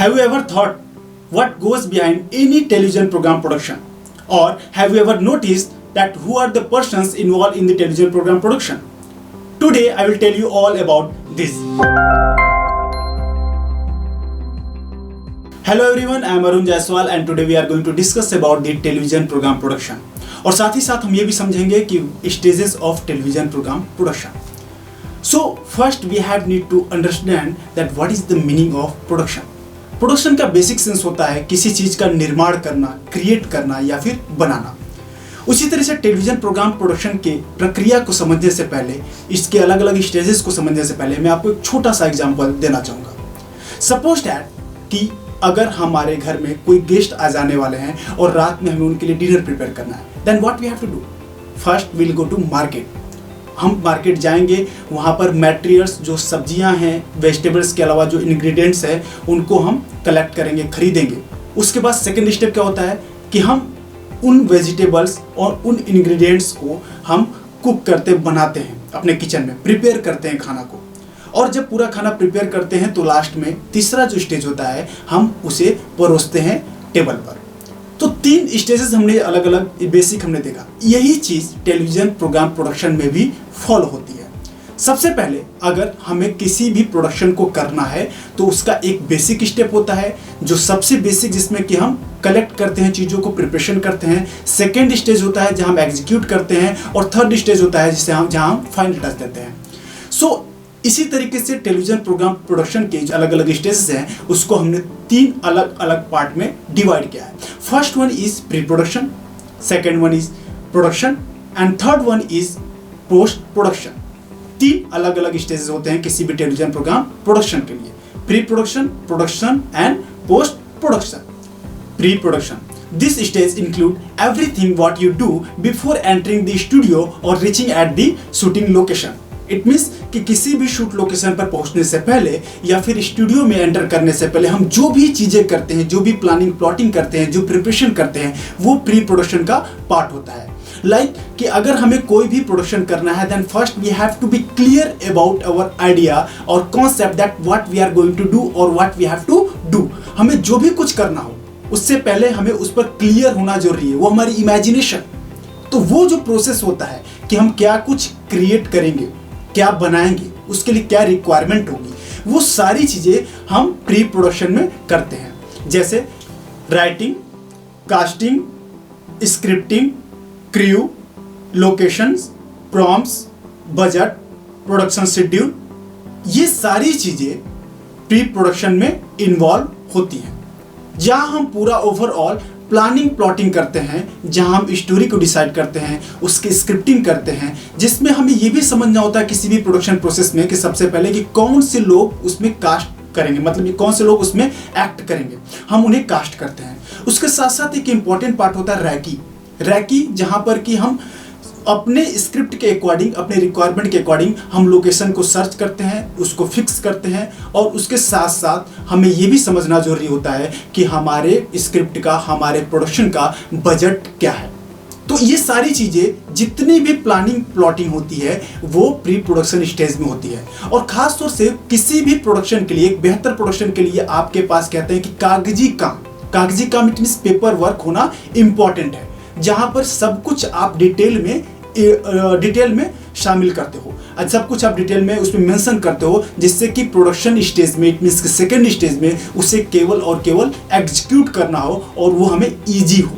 Have you ever thought what goes behind any television program production? Or have you ever noticed that who are the persons involved in the television program production? Today I will tell you all about this. Hello everyone, I am Arun Jaiswal and today we are going to discuss about the television program production. और साथ ही साथ हम ये भी समझेंगे कि stages of television program production. So first we have need to understand that what is the meaning of production. Production का basic sense होता है किसी चीज का निर्माण करना, क्रिएट करना या फिर बनाना। उसी तरह से टेलीविजन प्रोग्राम प्रोडक्शन के प्रक्रिया को समझने से पहले, इसके अलग अलग स्टेजेस को समझने से पहले मैं आपको एक छोटा सा एग्जांपल देना चाहूँगा। सपोज दैट कि अगर हमारे घर में कोई गेस्ट आ जाने वाले हैं और रात में हमें उनके लिए डिनर प्रिपेयर करना है, then what we have to do? First we will go to market. हम मार्केट जाएंगे, वहाँ पर मटेरियल्स जो सब्जियां हैं, वेजिटेबल्स के अलावा जो इंग्रेडिएंट्स हैं उनको हम कलेक्ट करेंगे, खरीदेंगे। उसके बाद सेकंड स्टेप क्या होता है कि हम उन वेजिटेबल्स और उन इंग्रेडिएंट्स को हम कुक करते बनाते हैं, अपने किचन में प्रिपेयर करते हैं खाना को। और जब पूरा खाना प्रिपेयर करते हैं तो लास्ट में तीसरा जो स्टेज होता है हम उसे परोसते हैं टेबल पर। तो तीन स्टेजेस हमने अलग अलग बेसिक हमने देखा। यही चीज टेलीविजन प्रोग्राम प्रोडक्शन में भी फॉलो होती है। सबसे पहले अगर हमें किसी भी प्रोडक्शन को करना है तो उसका एक बेसिक स्टेप होता है जो सबसे बेसिक, जिसमें कि हम कलेक्ट करते हैं चीज़ों को, प्रिपरेशन करते हैं। सेकेंड स्टेज होता है जहां हम एग्जीक्यूट करते हैं और थर्ड स्टेज होता है जहां हम फाइनल टच देते हैं। सो इसी तरीके से टेलीविजन प्रोग्राम प्रोडक्शन के जो अलग अलग स्टेजेस हैं उसको हमने तीन अलग अलग पार्ट में डिवाइड किया है। First one is pre production, second one is production and third one is post production. तीन अलग अलग स्टेजेस होते हैं किसी भी टेलीविजन प्रोग्राम प्रोडक्शन के लिए: pre production, production and post production. Pre production, this stage include everything what you do before entering the studio or reaching at the shooting location. It means कि किसी भी shoot location पर पहुंचने से पहले या फिर स्टूडियो में एंटर करने से पहले हम जो भी चीजें करते हैं, जो भी प्लानिंग प्लॉटिंग करते हैं, जो प्रिपरेशन करते हैं, वो प्री प्रोडक्शन का पार्ट होता है। लाइक कि अगर हमें कोई भी प्रोडक्शन करना है then first we have to be clear about our idea और concept that what we are going to do और what we have to do. हमें जो भी कुछ करना हो उससे पहले हमें उस पर क्लियर होना जरूरी है, वो हमारी इमेजिनेशन। तो वो जो प्रोसेस होता है कि हम क्या कुछ क्रिएट करेंगे, क्या बनाएंगे, उसके लिए क्या रिक्वायरमेंट होगी, वो सारी चीजें हम प्री प्रोडक्शन में करते हैं। जैसे writing, casting, scripting, crew, locations, prompts, budget, production schedule, ये सारी चीजें प्री प्रोडक्शन में इन्वॉल्व होती हैं। जहां हम पूरा ओवरऑल प्लानिंग प्लॉटिंग करते हैं, जहां हम स्टोरी को डिसाइड करते हैं, उसकी स्क्रिप्टिंग करते हैं, जिसमें हमें यह भी समझना होता है किसी भी प्रोडक्शन प्रोसेस में कि सबसे पहले कि कौन से लोग उसमें कास्ट करेंगे, मतलब कौन से लोग उसमें एक्ट करेंगे, हम उन्हें कास्ट करते हैं। उसके साथ साथ एक इंपॉर्टेंट पार्ट होता है रैकी, जहां पर कि हम अपने स्क्रिप्ट के अकॉर्डिंग, अपने रिक्वायरमेंट के अकॉर्डिंग हम लोकेशन को सर्च करते हैं, उसको फिक्स करते हैं। और उसके साथ साथ हमें ये भी समझना जरूरी होता है कि हमारे स्क्रिप्ट का, हमारे प्रोडक्शन का बजट क्या है। तो ये सारी चीज़ें जितनी भी प्लानिंग प्लॉटिंग होती है वो प्री प्रोडक्शन स्टेज में होती है। और ख़ास तौर से किसी भी प्रोडक्शन के लिए, एक बेहतर प्रोडक्शन के लिए आपके पास कहते हैं कि कागजी काम इट मीन्स पेपर वर्क होना इम्पॉर्टेंट है, जहां पर सब कुछ आप डिटेल में शामिल करते हो, सब कुछ आप डिटेल में उसमें मेंशन करते हो, जिससे कि प्रोडक्शन स्टेज में, इट मीन्स सेकेंड स्टेज में उसे केवल और केवल एग्जीक्यूट करना हो और वो हमें इजी हो।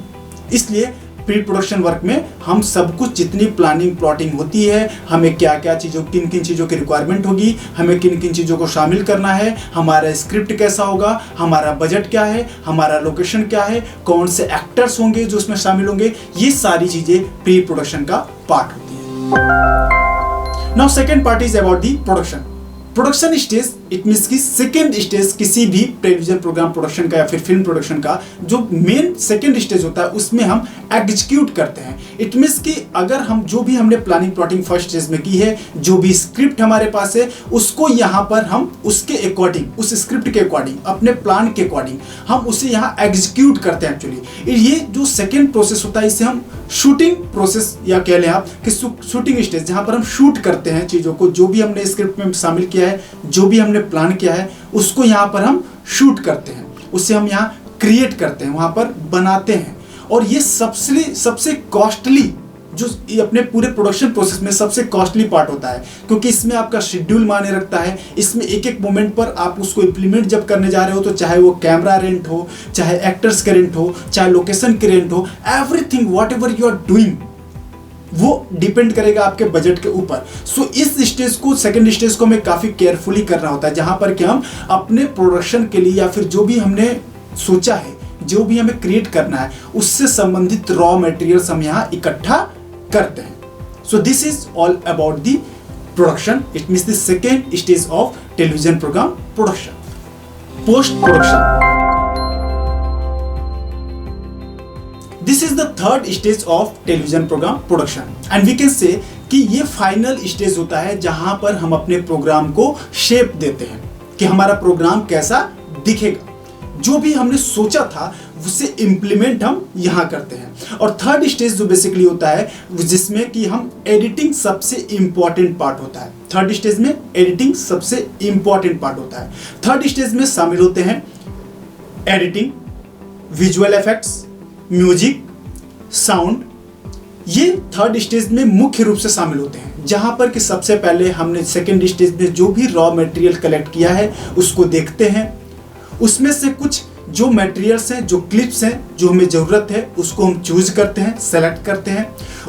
इसलिए प्री प्रोडक्शन वर्क में हम सब कुछ, जितनी प्लानिंग प्लॉटिंग होती है, हमें क्या क्या चीज़ों, किन किन चीज़ों की रिक्वायरमेंट होगी, हमें किन किन चीज़ों को शामिल करना है, हमारा स्क्रिप्ट कैसा होगा, हमारा बजट क्या है, हमारा लोकेशन क्या है, कौन से एक्टर्स होंगे जो उसमें शामिल होंगे, ये सारी चीज़ें प्री प्रोडक्शन का पार्ट होती है। Now second part is about the production stage. It means की सेकेंड स्टेज किसी भी टेलीविजन प्रोग्राम प्रोडक्शन का या फिर फिल्म प्रोडक्शन का जो मेन सेकेंड स्टेज होता है उसमें हम एग्जीक्यूट करते हैं। इट मीन्स कि अगर हम जो भी हमने प्लानिंग प्लॉटिंग फर्स्ट स्टेज में की है, जो भी स्क्रिप्ट हमारे पास है, उसको यहाँ पर हम उसके अकॉर्डिंग, उस स्क्रिप्ट के अकॉर्डिंग, अपने प्लान के अकॉर्डिंग हम उसे यहाँ एग्जीक्यूट करते हैं। एक्चुअली ये जो सेकेंड प्रोसेस होता है इसे हम शूटिंग प्रोसेस या कह लें आप कि शूटिंग स्टेज, जहाँ पर हम शूट करते हैं चीज़ों को, जो भी हमने स्क्रिप्ट में शामिल किया है, जो भी हमने प्लान किया है, उसको यहाँ पर हम शूट करते हैं। उसे हम यहाँ क्रिएट करते हैं, वहाँ पर बनाते हैं। और ये सबसे कॉस्टली, जो ये अपने पूरे प्रोडक्शन प्रोसेस में सबसे कॉस्टली पार्ट होता है, क्योंकि इसमें आपका शेड्यूल मायने रखता है। इसमें एक एक मोमेंट पर आप उसको इम्प्लीमेंट जब करने जा रहे हो, तो चाहे वो कैमरा रेंट हो, चाहे एक्टर्स के रेंट हो, चाहे लोकेशन के रेंट हो, everything whatever you are doing, वो डिपेंड करेगा आपके बजट के ऊपर। सो इस स्टेज को, सेकंड स्टेज को हमें काफ़ी केयरफुली करना होता है, जहाँ पर कि हम अपने प्रोडक्शन के लिए या फिर जो भी हमने सोचा है, जो भी हमें क्रिएट करना है, उससे संबंधित रॉ मटेरियल्स हम यहाँ इकट्ठा करते हैं। So this is all about the production. It means the second stage of television programme production, post production. This is the third stage of television programme production and we can say कि ये final stage होता है जहां पर हम अपने programme को shape देते हैं कि हमारा प्रोग्राम कैसा दिखेगा। जो भी हमने सोचा था उसे इम्प्लीमेंट हम यहाँ करते हैं। और थर्ड स्टेज जो बेसिकली होता है, जिसमें कि हम एडिटिंग सबसे इंपॉर्टेंट पार्ट होता है। थर्ड स्टेज में एडिटिंग सबसे इंपॉर्टेंट पार्ट होता है। थर्ड स्टेज में शामिल होते हैं editing, visual effects, music, sound. ये थर्ड स्टेज में मुख्य रूप से शामिल होते हैं, जहां पर कि सबसे पहले हमने सेकेंड स्टेज में जो भी रॉ मटेरियल कलेक्ट किया है उसको देखते हैं। उसमें से कुछ जो मटेरियल्स हैं, जो क्लिप्स हैं, जो हमें ज़रूरत है, उसको हम चूज करते हैं, सेलेक्ट करते हैं।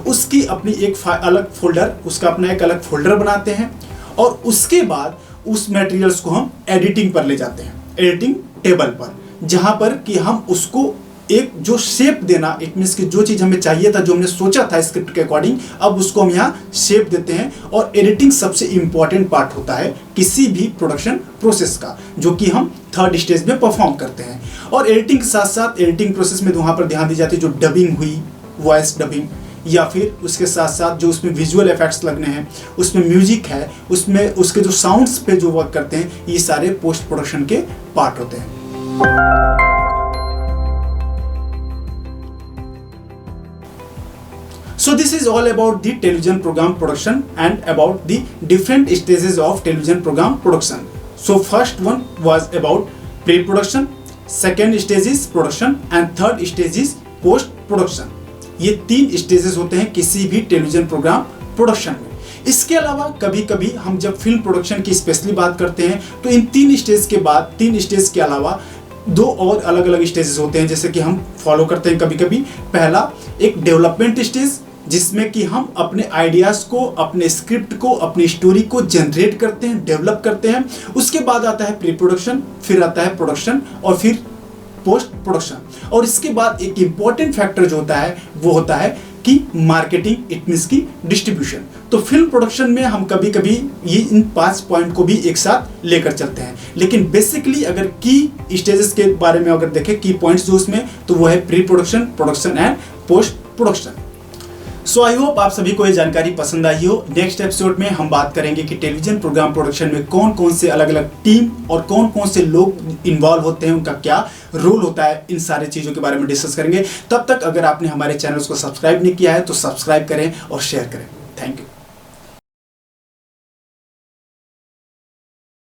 उसकी अपनी एक अलग फोल्डर, उसका अपना एक अलग फोल्डर बनाते हैं और उसके बाद उस मटेरियल्स को हम एडिटिंग पर ले जाते हैं, एडिटिंग टेबल पर, जहां पर कि हम उसको एक जो शेप देना, इट मीन्स कि जो चीज़ हमें चाहिए था, जो हमने सोचा था स्क्रिप्ट के अकॉर्डिंग, अब उसको हम यहाँ शेप देते हैं। और एडिटिंग सबसे इंपॉर्टेंट पार्ट होता है किसी भी प्रोडक्शन प्रोसेस का, जो कि हम थर्ड स्टेज में परफॉर्म करते हैं। और एडिटिंग के साथ साथ एडिटिंग प्रोसेस में वहाँ पर ध्यान दी जाती है जो डबिंग हुई, वॉइस डबिंग, या फिर उसके साथ साथ जो उसमें विजुअल इफेक्ट्स लगने हैं, उसमें म्यूजिक है, उसमें उसके जो साउंड्स पे जो वर्क करते हैं, ये सारे पोस्ट प्रोडक्शन के पार्ट होते हैं। So this is all about the television program production and about the different stages of television program production. So first one was about pre-production, second stage is production and third stage is post-production. ये 3 stages होते हैं किसी भी television programme production में। इसके अलावा कभी कभी हम जब फिल्म प्रोडक्शन की स्पेशली बात करते हैं, तो इन 3 स्टेज के बाद, 3 स्टेज के अलावा 2 और अलग अलग स्टेजेस होते हैं, जैसे कि हम फॉलो करते हैं कभी कभी। पहला एक डेवलपमेंट स्टेज, जिसमें कि हम अपने आइडियाज़ को, अपने स्क्रिप्ट को, अपनी स्टोरी को जनरेट करते हैं, डेवलप करते हैं। उसके बाद आता है प्री प्रोडक्शन, फिर आता है प्रोडक्शन और फिर पोस्ट प्रोडक्शन। और इसके बाद एक इम्पॉर्टेंट फैक्टर जो होता है वो होता है कि मार्केटिंग, इट मीन्स की डिस्ट्रीब्यूशन। तो फिल्म प्रोडक्शन में हम कभी कभी ये इन 5 पॉइंट को भी एक साथ लेकर चलते हैं, लेकिन बेसिकली अगर की स्टेजेस के बारे में अगर देखें, की पॉइंट्स जो उसमें, तो वो है pre production, production and post production. So I hope आप सभी को ये जानकारी पसंद आई हो। नेक्स्ट एपिसोड में हम बात करेंगे कि टेलीविजन प्रोग्राम प्रोडक्शन में कौन कौन से अलग अलग टीम और कौन कौन से लोग इन्वॉल्व होते हैं, उनका क्या रोल होता है, इन सारी चीज़ों के बारे में डिस्कस करेंगे। तब तक अगर आपने हमारे चैनल को सब्सक्राइब नहीं किया है तो सब्सक्राइब करें और शेयर करें। Thank you.